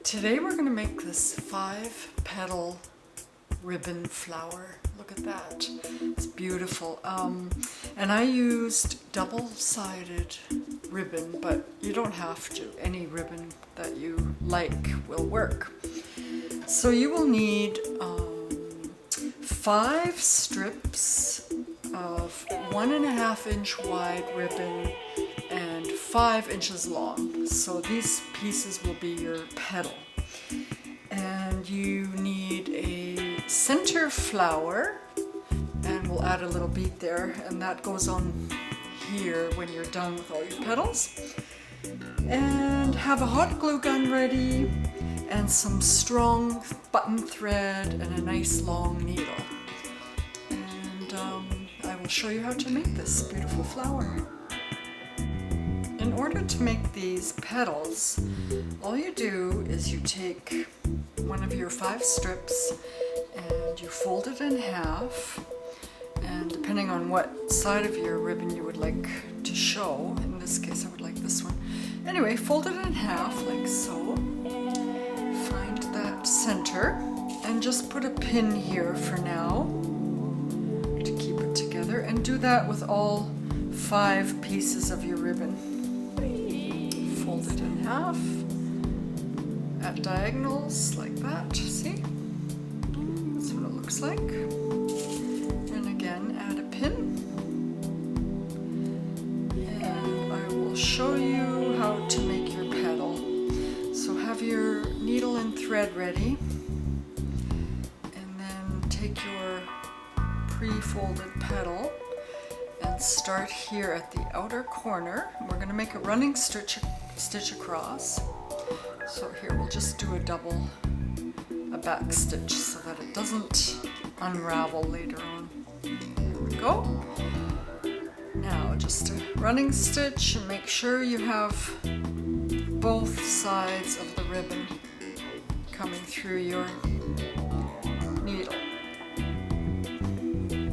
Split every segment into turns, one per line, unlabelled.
Today we're going to make this 5-petal ribbon flower. Look at that. It's beautiful. And I used double-sided ribbon, but you don't have to. Any ribbon that you like will work. So you will need 5 strips of 1.5 inch wide ribbon and 5 inches long. So these pieces will be your petal. And you need a center flower, and we'll add a little bead there, and that goes on here when you're done with all your petals. And have a hot glue gun ready, and some strong button thread, and a nice long needle. And I will show you how to make this beautiful flower. In order to make these petals, all you do is you take one of your 5 strips and you fold it in half, and depending on what side of your ribbon you would like to show, in this case I would like this one. Anyway, fold it in half like so, find that center, and just put a pin here for now to keep it together, and do that with all 5 pieces of your ribbon. Fold it in half at diagonals like that, see? That's what it looks like. And again, add a pin. And I will show you how to make your petal. So have your needle and thread ready, and then take your pre-folded petal and start here at the outer corner. We're going to make a running stitch across. So here we'll just do a back stitch so that it doesn't unravel later on. There we go. Now just a running stitch, and make sure you have both sides of the ribbon coming through your needle.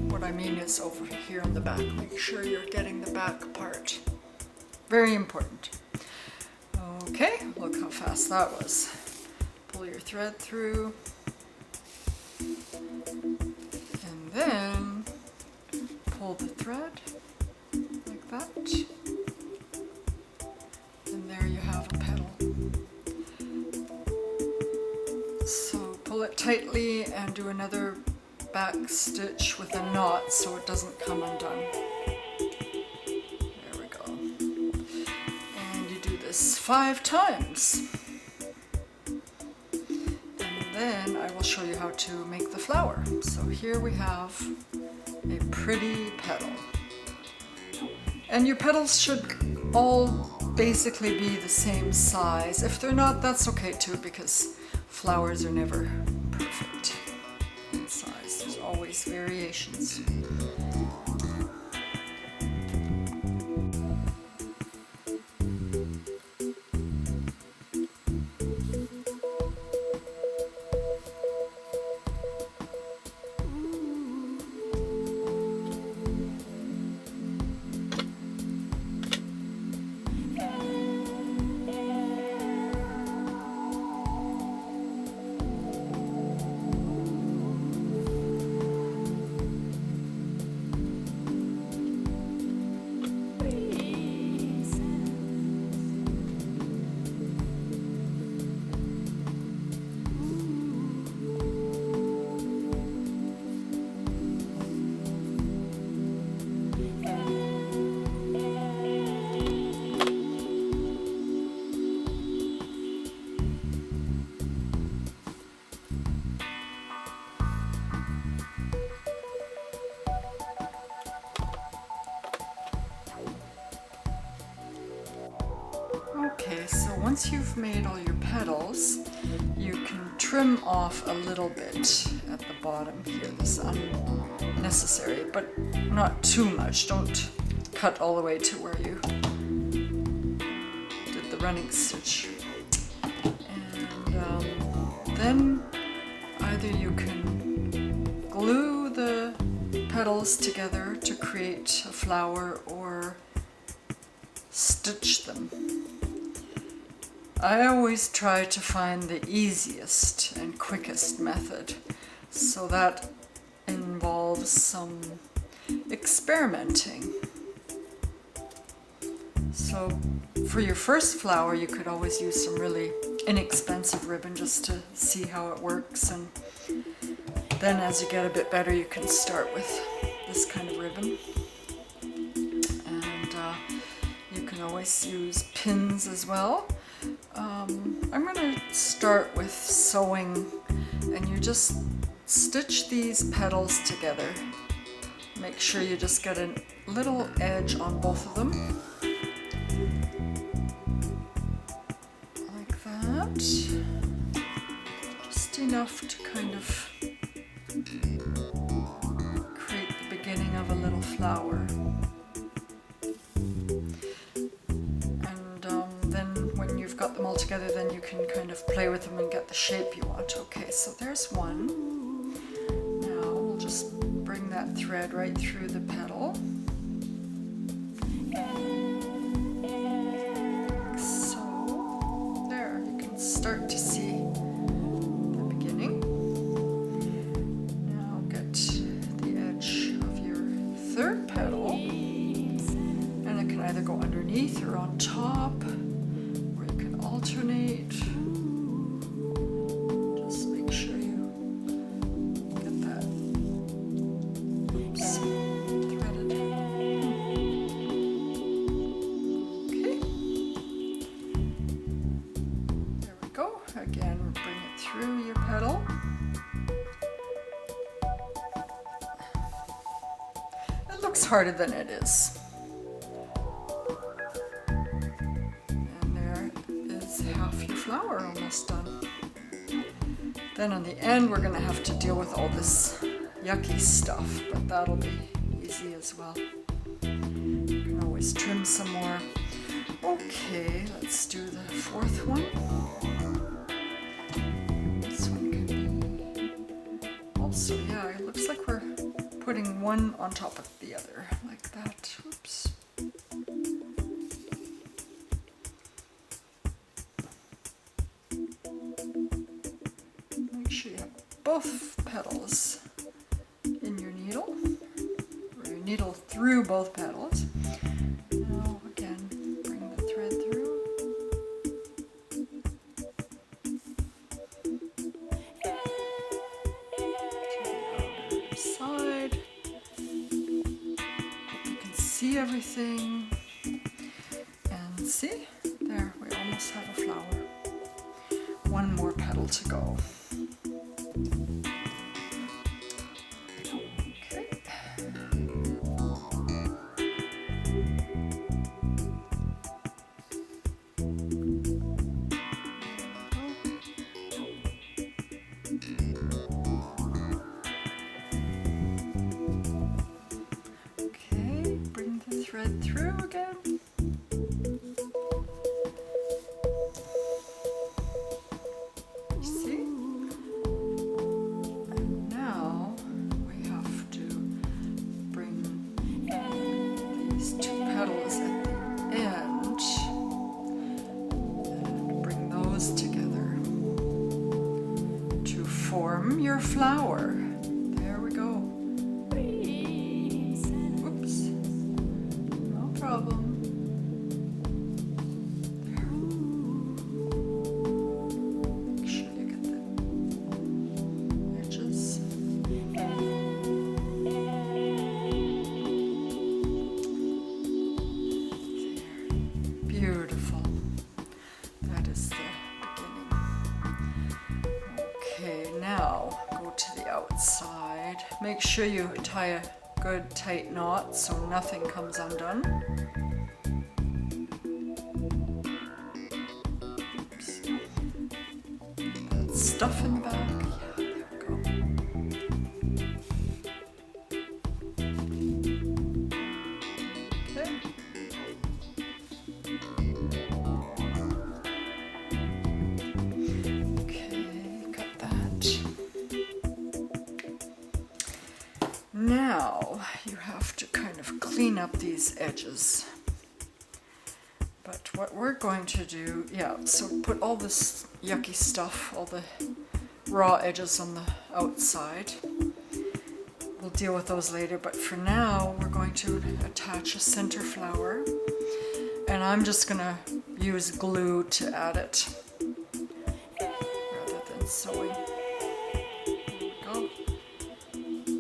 What I mean is over here on the back. Make sure you're getting the back part. Very important. Okay, look how fast that was. Pull your thread through, and then pull the thread like that, and there you have a petal. So pull it tightly and do another back stitch with a knot so it doesn't come undone. There we go. And you do this 5 times. And then I will show you how to make the flower. So here we have a pretty petal. And your petals should all basically be the same size. If they're not, that's okay too, because flowers are never perfect in size. There's always variations. Okay, so once you've made all your petals, you can trim off a little bit at the bottom here. This is unnecessary, but not too much. Don't cut all the way to where you did the running stitch. And then either you can glue the petals together to create a flower, or stitch them. I always try to find the easiest and quickest method, so that involves some experimenting. So for your first flower, you could always use some really inexpensive ribbon just to see how it works, and then as you get a bit better, you can start with this kind of ribbon. And you can always use pins as well. I'm going to start with sewing, and you just stitch these petals together. Make sure you just get a little edge on both of them, like that, just enough to kind of create the beginning of a little flower. Got them all together, then you can kind of play with them and get the shape you want. Okay, so there's one. Now we'll just bring that thread right through the petal. Like so. There, you can start to see the beginning. Now get the edge of your third petal, and it can either go underneath or on top. Alternate. Just make sure you get that. Oops, threaded. Okay. There we go. Again, bring it through your petal. It looks harder than it is. Half your flower almost done. Then on the end, we're going to have to deal with all this yucky stuff, but that'll be easy as well. You can always trim some more. Okay, let's do the fourth one. This one can be also, yeah, it looks like we're putting one on top of the other, like that. Oops. Make sure you have both petals in your needle, or your needle through both petals. Now again, bring the thread through. To the outer side. Hope you can see everything. And see, there, we almost have a flower. One more petal to go. Okay, bring the thread through again. Form your flower. There we go. Whoops. No problem. There. Make sure you get the edges. There. Beautiful. That is the Okay, now go to the outside. Make sure you tie a good tight knot so nothing comes undone. Oops. That stuff in the back. Yeah, there we go. Okay. Now you have to kind of clean up these edges. But what we're going to do, yeah, so put all this yucky stuff, all the raw edges on the outside. We'll deal with those later, but for now we're going to attach a center flower, and I'm just going to use glue to add it rather than sewing. There we go.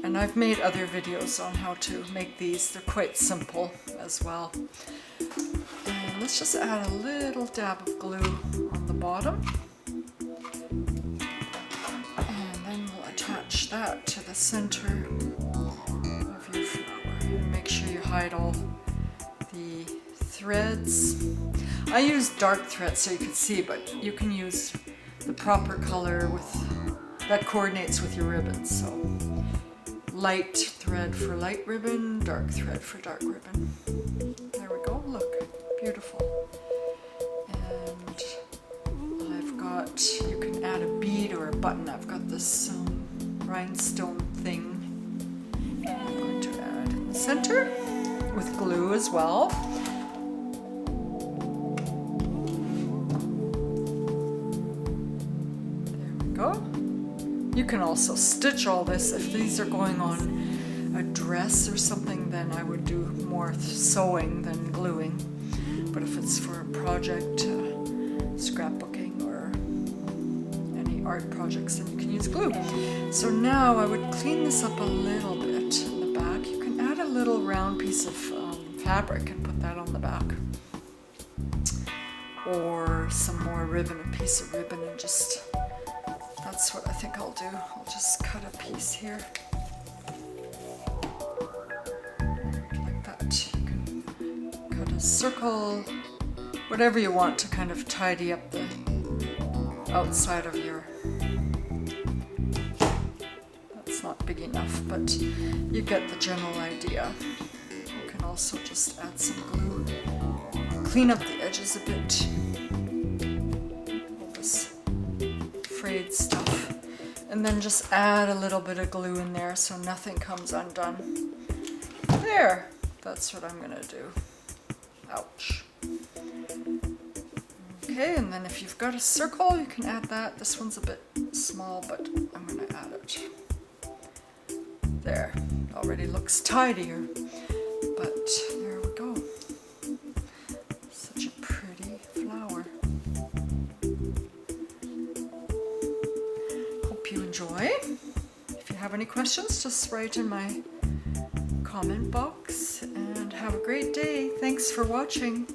And I've made other videos on how to make these. They're quite simple as well. And let's just add a little dab of glue on the bottom. And then we'll attach that to the center of your flower. And make sure you hide all the threads. I use dark thread so you can see, but you can use the proper color that coordinates with your ribbon. So light thread for light ribbon, dark thread for dark ribbon. There we go, look, beautiful. And I've got, you can add a bead or a button. I've got this rhinestone thing I'm going to add in the center with glue as well. There we go. You can also stitch all this. If these are going on a dress or something, then I would do more sewing than gluing. But if it's for a project, scrapbooking or any art projects, then you can use glue. So now I would clean this up a little bit in the back. You can add a little round piece of fabric and put that on the back. Or some more ribbon, a piece of ribbon, and just, that's what I think I'll do. I'll just cut a piece here. Like that. You can cut a circle, whatever you want to kind of tidy up the outside of your, that's not big enough, but you get the general idea. You can also just add some glue, clean up the edges a bit. All this frayed stuff, and then just add a little bit of glue in there so nothing comes undone. There, that's what I'm gonna do. Ouch. Okay, and then if you've got a circle, you can add that. This one's a bit small, but I'm gonna add it. There, already looks tidier, but there we go. Such a pretty flower. Hope you enjoy. If you have any questions, just write in my comment box, and have a great day. Thanks for watching.